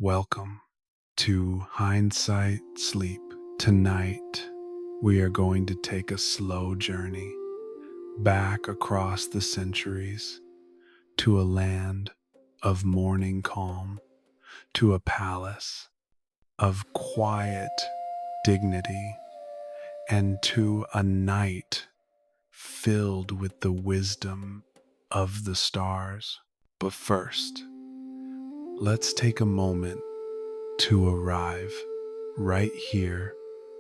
Welcome to Hindsight Sleep. Tonight, we are going to take a slow journey back across the centuries to a land of morning calm, to a palace of quiet dignity, and to a night filled with the wisdom of the stars. But first, let's take a moment to arrive right here,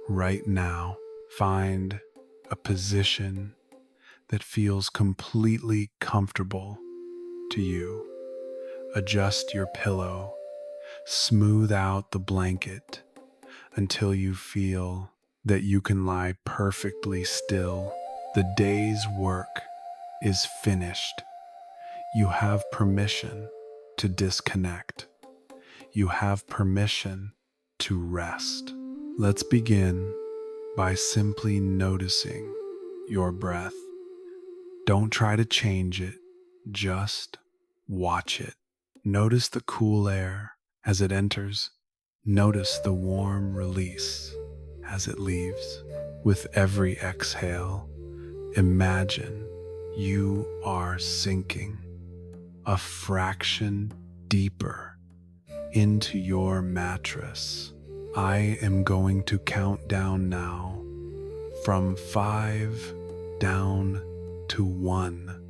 right now. Find a position that feels completely comfortable to you. Adjust your pillow, smooth out the blanket until you feel that you can lie perfectly still. The day's work is finished. You have permission to disconnect. You have permission to rest. Let's begin by simply noticing your breath. Don't try to change it, just watch it. Notice the cool air as it enters. Notice the warm release as it leaves. With every exhale, imagine you are sinking a fraction deeper into your mattress. I am going to count down now from 5 down to 1.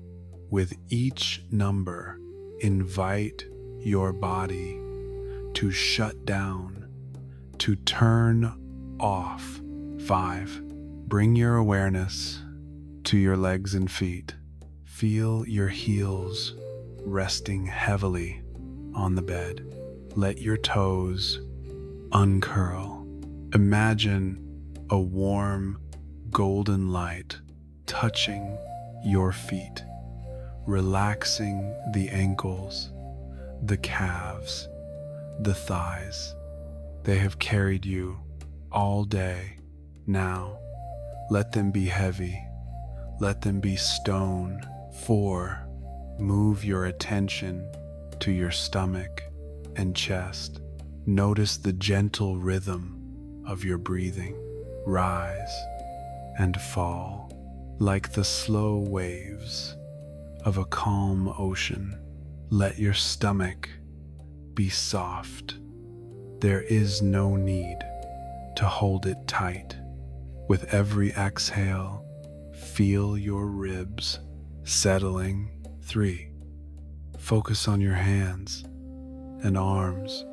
With each number, invite your body to shut down, to turn off. 5. Bring your awareness to your legs and feet. Feel your heels resting heavily on the bed. Let your toes uncurl. Imagine a warm golden light touching your feet, relaxing the ankles, the calves, the thighs. They have carried you all day. Now, let them be heavy. Let them be stone. 4. Move your attention to your stomach and chest. Notice the gentle rhythm of your breathing. Rise and fall like the slow waves of a calm ocean. Let your stomach be soft. There is no need to hold it tight. With every exhale, feel your ribs settling. 3. Focus on your hands and arms.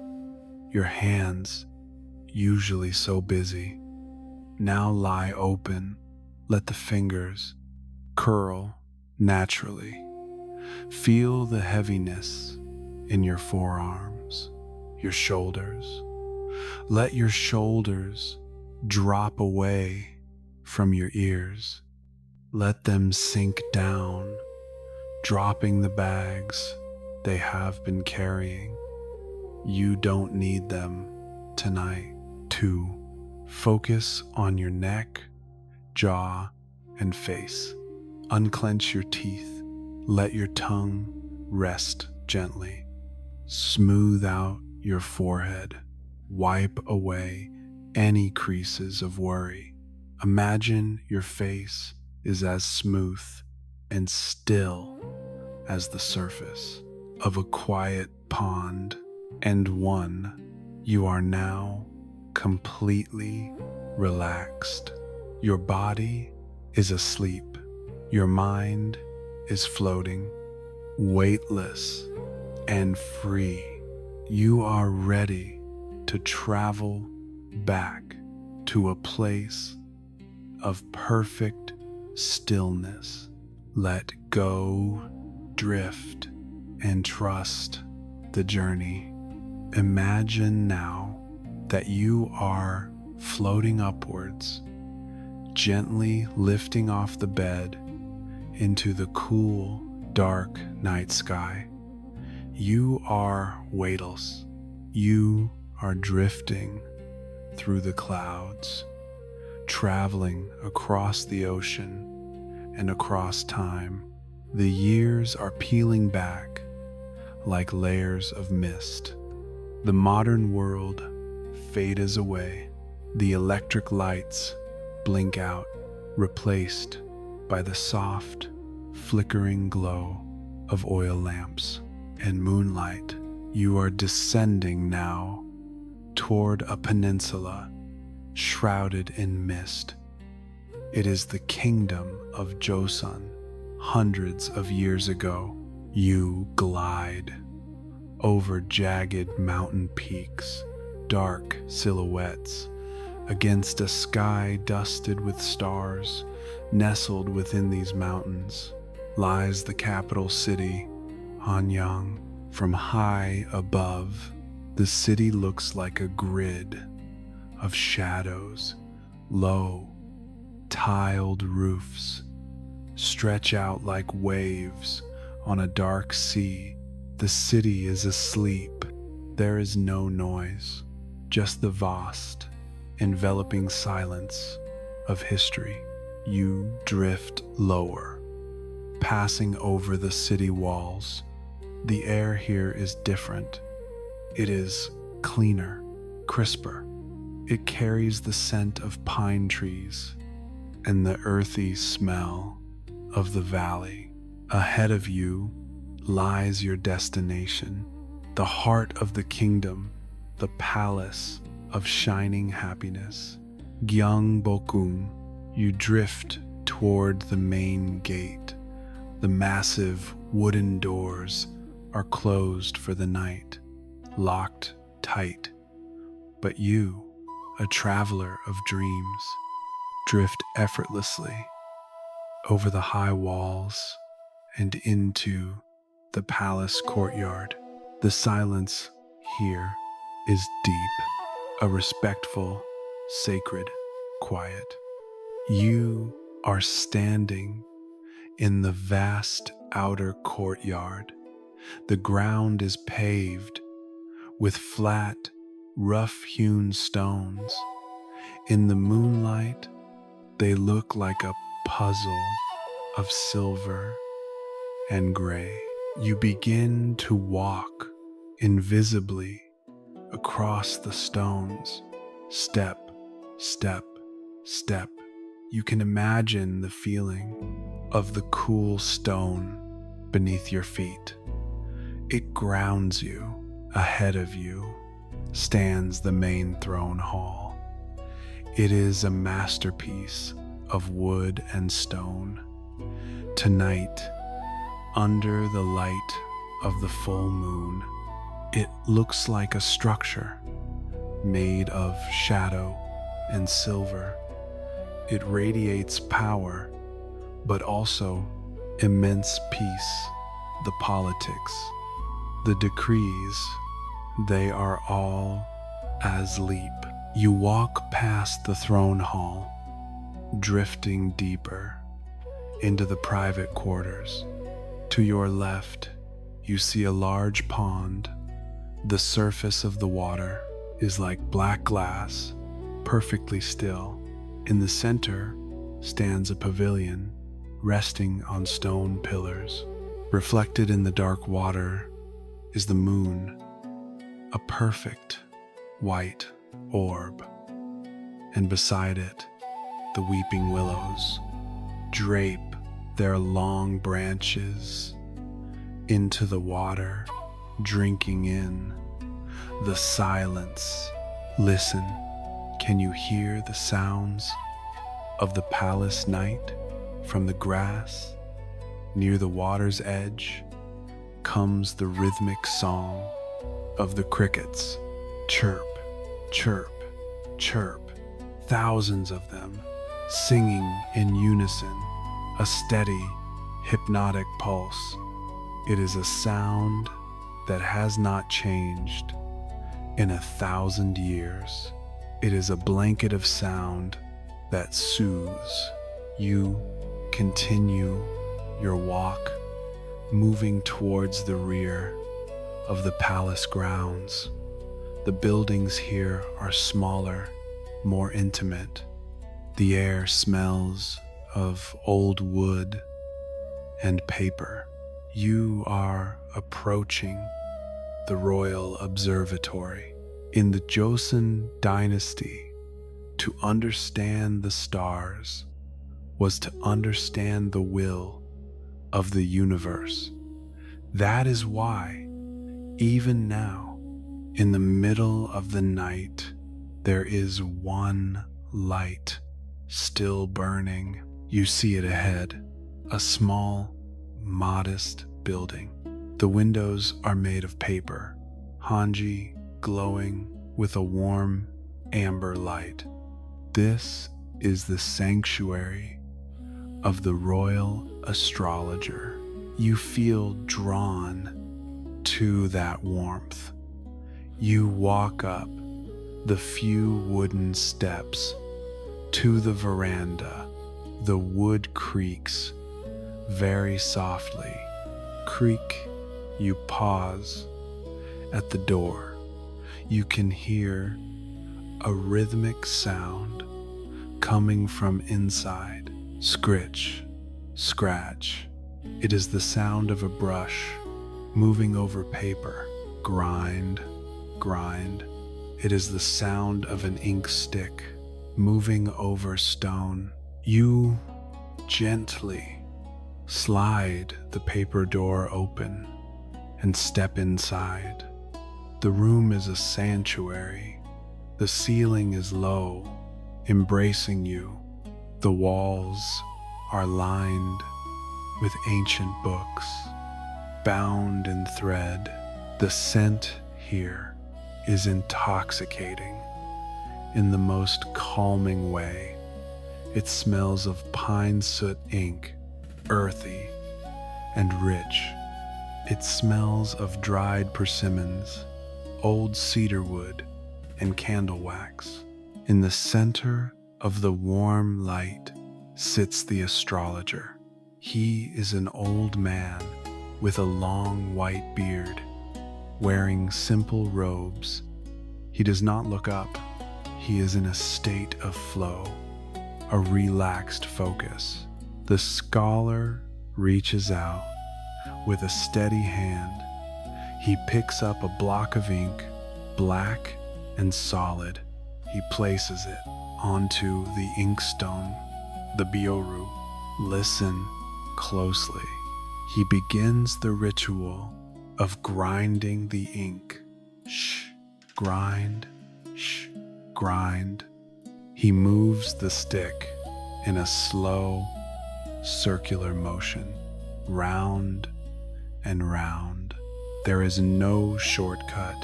Your hands, usually so busy, now lie open. Let the fingers curl naturally. Feel the heaviness in your forearms, your shoulders. Let your shoulders drop away from your ears. Let them sink down, dropping the bags they have been carrying. You don't need them tonight. 2. Focus on your neck, jaw, and face. Unclench your teeth. Let your tongue rest gently. Smooth out your forehead. Wipe away any creases of worry. Imagine your face is as smooth and still as the surface of a quiet pond. And 1. You are now completely relaxed. Your body is asleep. Your mind is floating, weightless and free. You are ready to travel back to a place of perfect stillness. Let go, drift, and trust the journey. Imagine now that you are floating upwards, gently lifting off the bed into the cool, dark night sky. You are weightless. You are drifting through the clouds, traveling across the ocean and across time. The years are peeling back like layers of mist. The modern world fades away. The electric lights blink out, replaced by the soft, flickering glow of oil lamps and moonlight. You are descending now toward a peninsula shrouded in mist. It is the Kingdom of Joseon. Hundreds of years ago, you glide over jagged mountain peaks, dark silhouettes, against a sky dusted with stars. Nestled within these mountains lies the capital city, Hanyang. From high above, the city looks like a grid of shadows. Low, tiled roofs stretch out like waves on a dark sea. The city is asleep. There is no noise, just the vast, enveloping silence of history. You drift lower, passing over the city walls. The air here is different. It is cleaner, crisper. It carries the scent of pine trees and the earthy smell of the valley. Ahead of you lies your destination, the heart of the kingdom, the palace of shining happiness. Gyeongbokgung. You drift toward the main gate. The massive wooden doors are closed for the night, locked tight. But you, a traveler of dreams, drift effortlessly over the high walls and into the palace courtyard. The silence here is deep, a respectful, sacred quiet. You are standing in the vast outer courtyard. The ground is paved with flat, rough-hewn stones. In the moonlight, they look like a puzzle of silver and gray. You begin to walk invisibly across the stones, step, step, step. You can imagine the feeling of the cool stone beneath your feet. It grounds you. Ahead of you stands the main throne hall. It is a masterpiece of wood and stone. Tonight, under the light of the full moon, it looks like a structure made of shadow and silver. It radiates power, but also immense peace. The politics, the decrees, they are all as leap. You walk past the throne hall, drifting deeper into the private quarters. To your left, you see a large pond. The surface of the water is like black glass, perfectly still. In the center stands a pavilion, resting on stone pillars. Reflected in the dark water is the moon, a perfect white orb. And beside it, the weeping willows drape their long branches into the water, drinking in the silence. Listen, can you hear the sounds of the palace night from the grass? Near the water's edge comes the rhythmic song of the crickets. Chirp, chirp, chirp. Thousands of them singing in unison, a steady, hypnotic pulse. It is a sound that has not changed in 1,000 years. It is a blanket of sound that soothes. You continue your walk, moving towards the rear of the palace grounds. The buildings here are smaller, more intimate. The air smells of old wood and paper. You are approaching the Royal Observatory. In the Joseon dynasty, to understand the stars was to understand the will of the universe. That is why, even now, in the middle of the night, there is one light still burning. You see it ahead, a small, modest building. The windows are made of paper, Hanji glowing with a warm amber light. This is the sanctuary of the Royal Astrologer. You feel drawn to that warmth. You walk up the few wooden steps to the veranda. The wood creaks very softly. Creak. You pause at the door. You can hear a rhythmic sound coming from inside. Scritch, scratch. It is the sound of a brush moving over paper. Grind, grind. It is the sound of an ink stick moving over stone. You gently slide the paper door open and step inside. The room is a sanctuary. The ceiling is low, embracing you. The walls are lined with ancient books, bound in thread. The scent here is intoxicating in the most calming way. It smells of pine soot ink, earthy and rich. It smells of dried persimmons, old cedar wood, and candle wax. In the center of the warm light sits the astrologer. He is an old man with a long white beard, wearing simple robes. He does not look up. He is in a state of flow, a relaxed focus. The scholar reaches out with a steady hand. He picks up a block of ink, black and solid. He places it onto the inkstone, the Byeoru. Listen closely. He begins the ritual of grinding the ink. Shh, grind, shh, grind. He moves the stick in a slow, circular motion, round and round. There is no shortcut.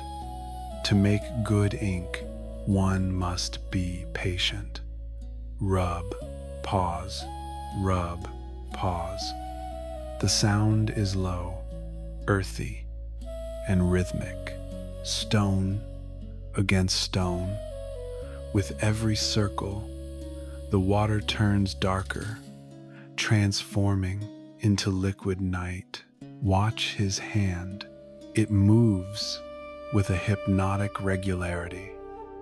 To make good ink, one must be patient. Rub, pause, rub, pause. The sound is low, earthy, and rhythmic, stone against stone. With every circle, the water turns darker, transforming into liquid night. Watch his hand. It moves with a hypnotic regularity.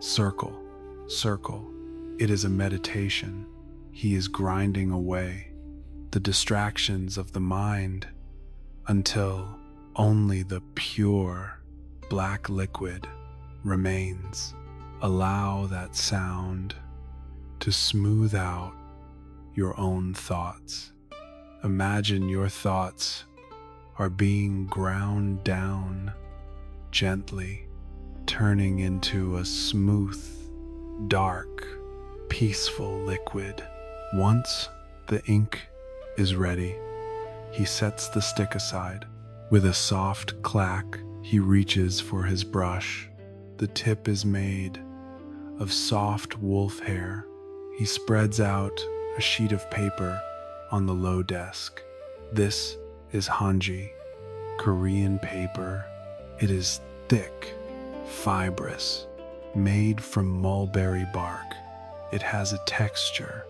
Circle, circle. It is a meditation. He is grinding away the distractions of the mind until only the pure black liquid remains. Allow that sound to smooth out your own thoughts. Imagine your thoughts are being ground down gently, turning into a smooth, dark, peaceful liquid. Once the ink is ready, he sets the stick aside. With a soft clack, he reaches for his brush. The tip is made of soft wolf hair. He spreads out a sheet of paper on the low desk. This is Hanji, Korean paper. It is thick, fibrous, made from mulberry bark. It has a texture,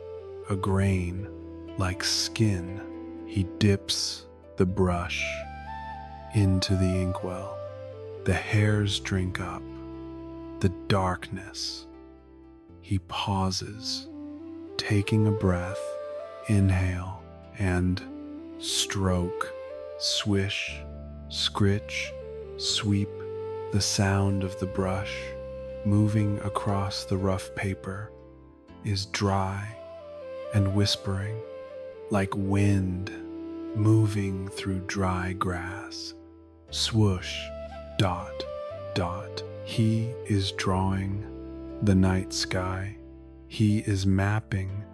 a grain, like skin. He dips the brush into the inkwell. The hairs drink up the darkness. He pauses, taking a breath, inhale, and stroke, swish, scritch, sweep, The sound of the brush moving across the rough paper is dry and whispering, like wind moving through dry grass. Swoosh, dot, dot. He is drawing the night sky. He is mapping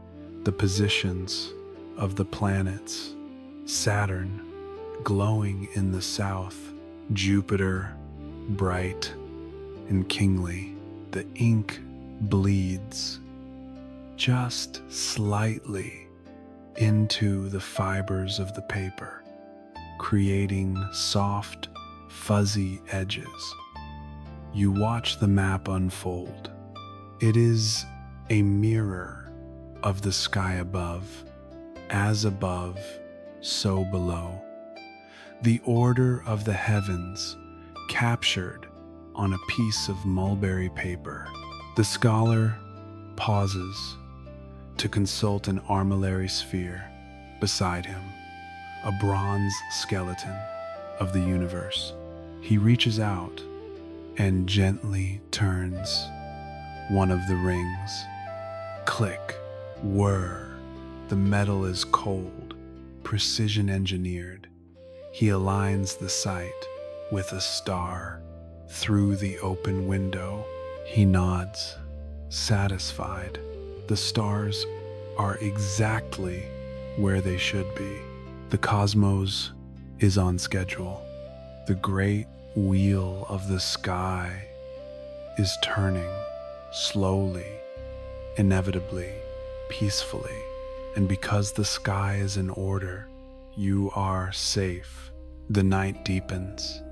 the positions of the planets. Saturn glowing in the south, Jupiter bright and kingly. The ink bleeds just slightly into the fibers of the paper, creating soft, fuzzy edges. You watch the map unfold. It is a mirror of the sky above. As above, so below. The order of the heavens captured on a piece of mulberry paper. The scholar pauses to consult an Armillary Sphere. Beside him, a bronze skeleton of the universe. He reaches out and gently turns one of the rings. Click, whir. The metal is cold, precision engineered. He aligns the sight with a star through the open window. He nods, satisfied. The stars are exactly where they should be. The cosmos is on schedule. The great wheel of the sky is turning slowly, inevitably, peacefully. And because the sky is in order, you are safe. The night deepens.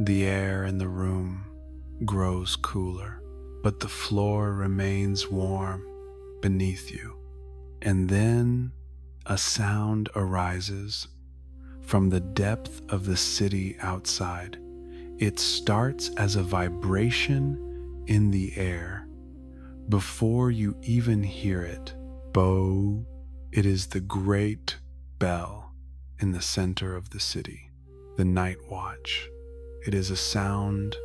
The air in the room grows cooler, but the floor remains warm beneath you. And then a sound arises from the depth of the city outside. It starts as a vibration in the air. Before you even hear it, Bo, it is the great bell in the center of the city, the night watch. It is a sound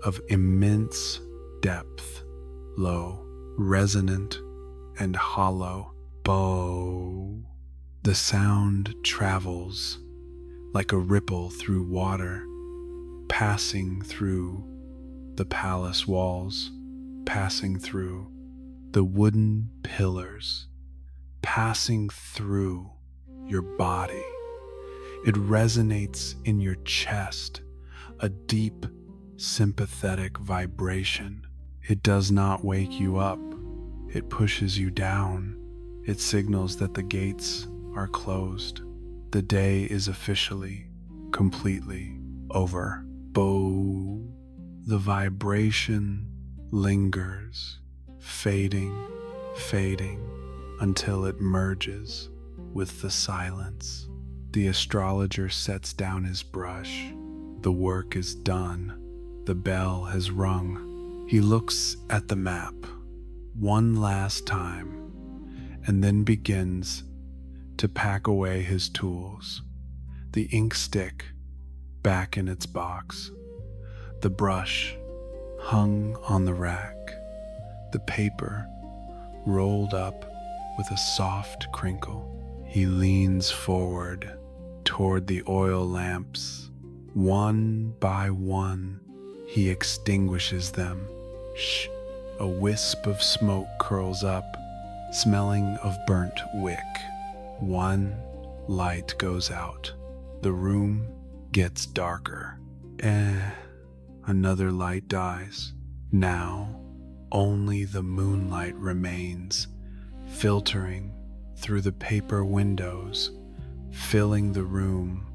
of immense depth, low, resonant, and hollow. Bo. The sound travels like a ripple through water, passing through the palace walls, passing through the wooden pillars, passing through your body. It resonates in your chest, a deep, sympathetic vibration. It does not wake you up. It pushes you down. It signals that the gates are closed. The day is officially, completely over. Bo. The vibration lingers, fading, fading, until it merges with the silence. The astrologer sets down his brush. The work is done. The bell has rung. He looks at the map one last time and then begins to pack away his tools. The ink stick back in its box. The brush hung on the rack. The paper rolled up with a soft crinkle. He leans forward toward the oil lamps. One by one, he extinguishes them. Shh! A wisp of smoke curls up, smelling of burnt wick. One light goes out. The room gets darker. Another light dies. Now, only the moonlight remains, filtering through the paper windows, filling the room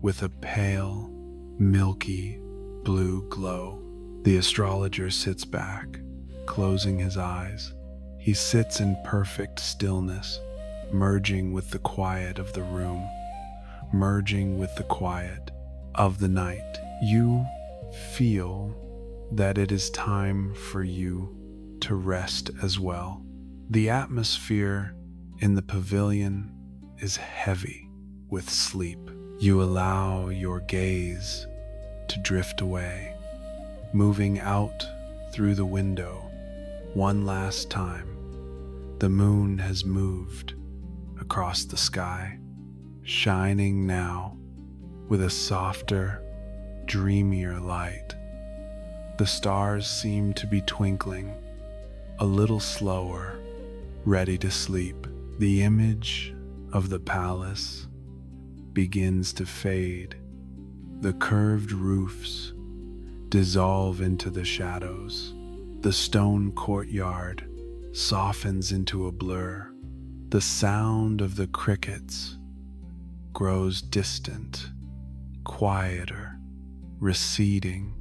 with a pale, milky blue glow. The astrologer sits back, closing his eyes. He sits in perfect stillness, merging with the quiet of the room, merging with the quiet of the night. You feel that it is time for you to rest as well. The atmosphere in the pavilion is heavy with sleep. You allow your gaze to drift away, moving out through the window one last time. The moon has moved across the sky, shining now with a softer, dreamier light. The stars seem to be twinkling a little slower, ready to sleep. The image of the palace begins to fade. The curved roofs dissolve into the shadows. The stone courtyard softens into a blur. The sound of the crickets grows distant, quieter, receding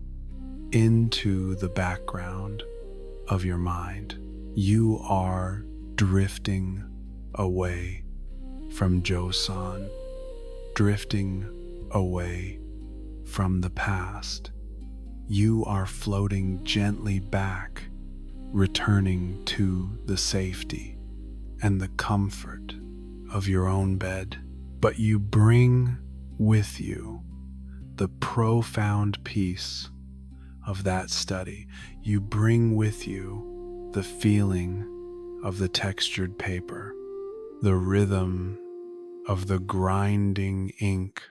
into the background of your mind. You are drifting away from Joseon, drifting away from the past. You are floating gently back, returning to the safety and the comfort of your own bed. But you bring with you the profound peace of that study. You bring with you the feeling of the textured paper, the rhythm of the grinding ink,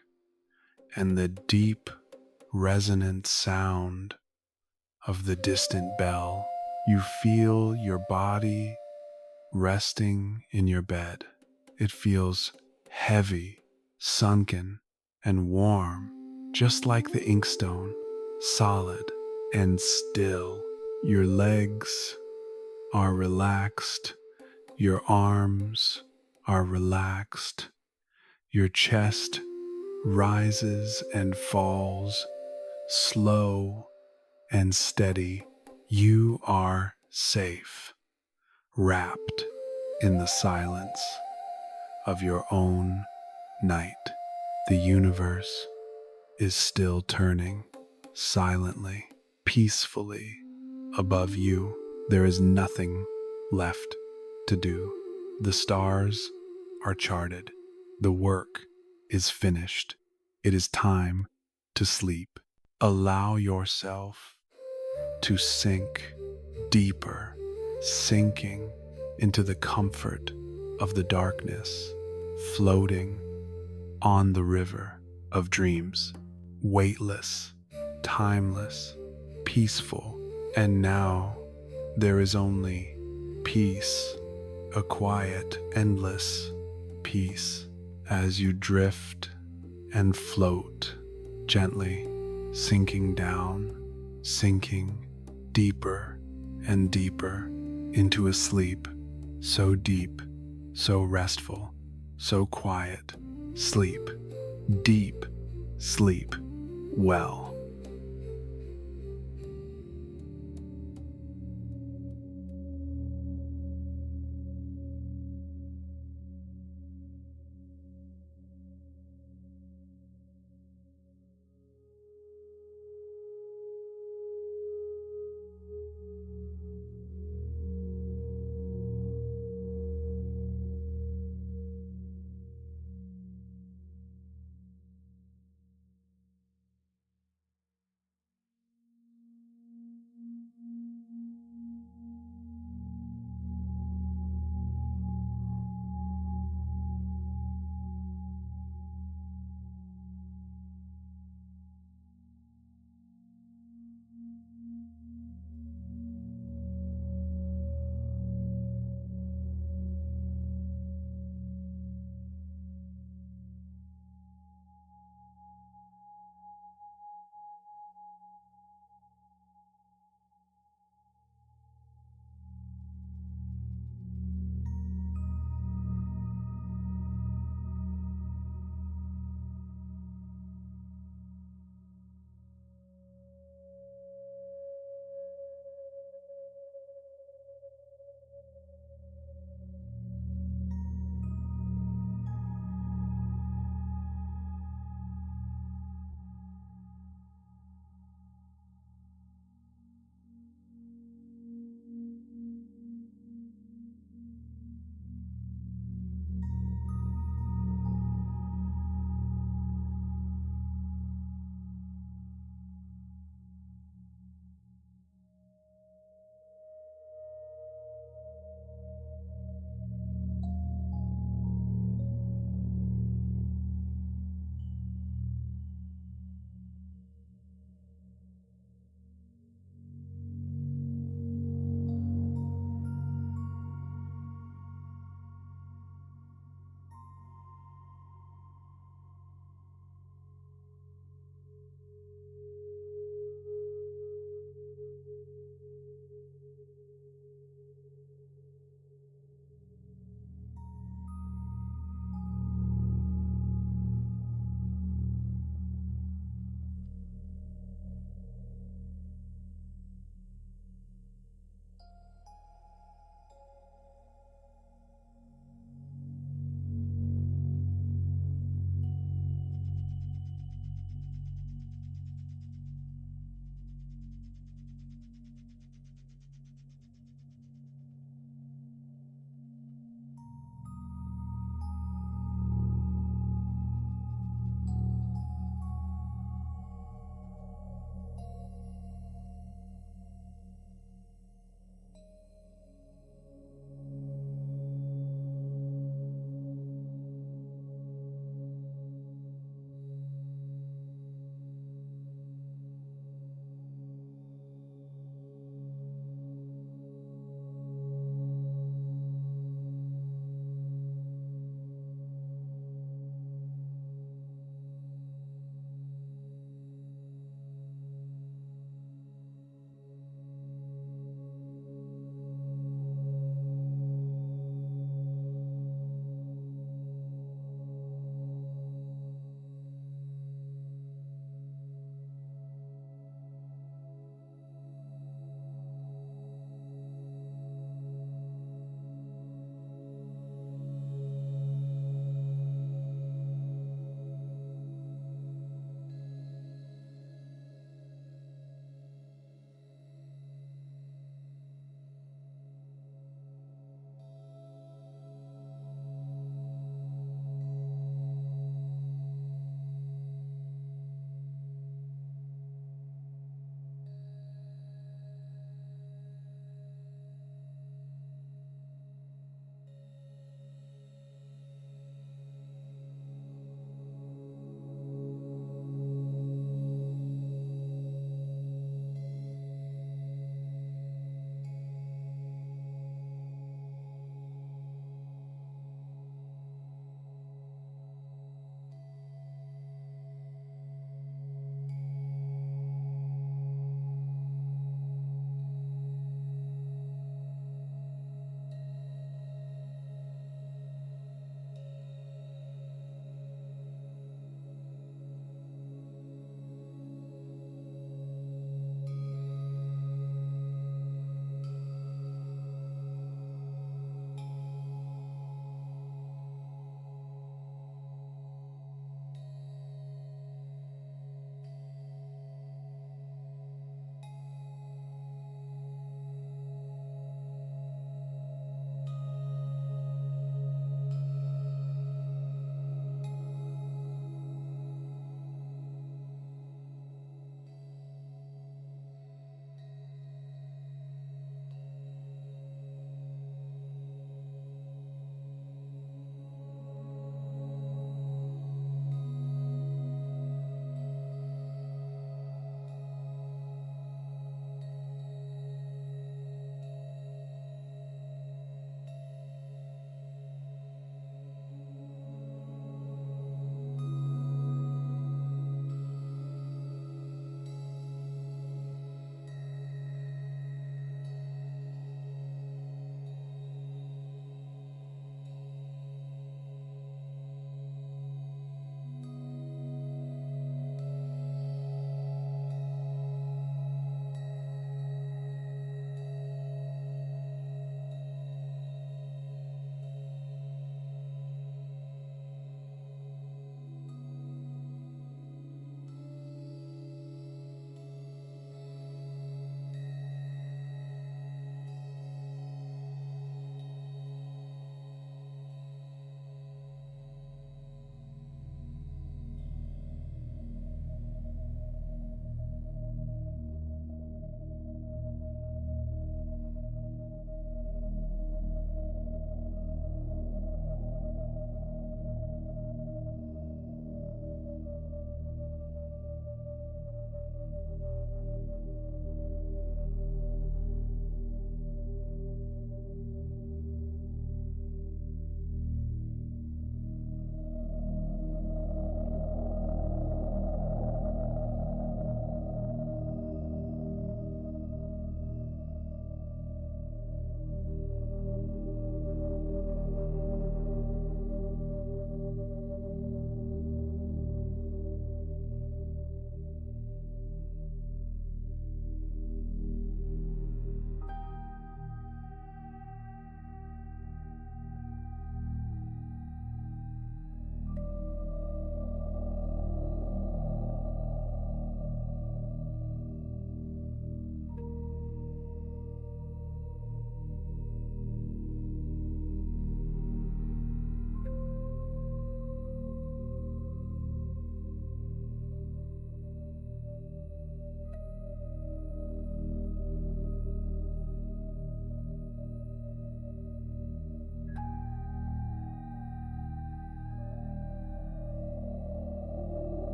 and the deep, resonant sound of the distant bell. You feel your body resting in your bed. It feels heavy, sunken, and warm, just like the inkstone, solid and still. Your legs are relaxed, your arms are relaxed, your chest rises and falls, slow and steady. You are safe, wrapped in the silence of your own night. The universe is still turning silently, peacefully above you. There is nothing left to do. The stars are charted. The work is finished. It is time to sleep. Allow yourself to sink deeper, sinking into the comfort of the darkness, floating on the river of dreams, weightless, timeless, peaceful. And now there is only peace, a quiet, endless peace as you drift and float gently, sinking down, sinking deeper and deeper into a sleep so deep, so restful, so quiet. Sleep, deep sleep, well.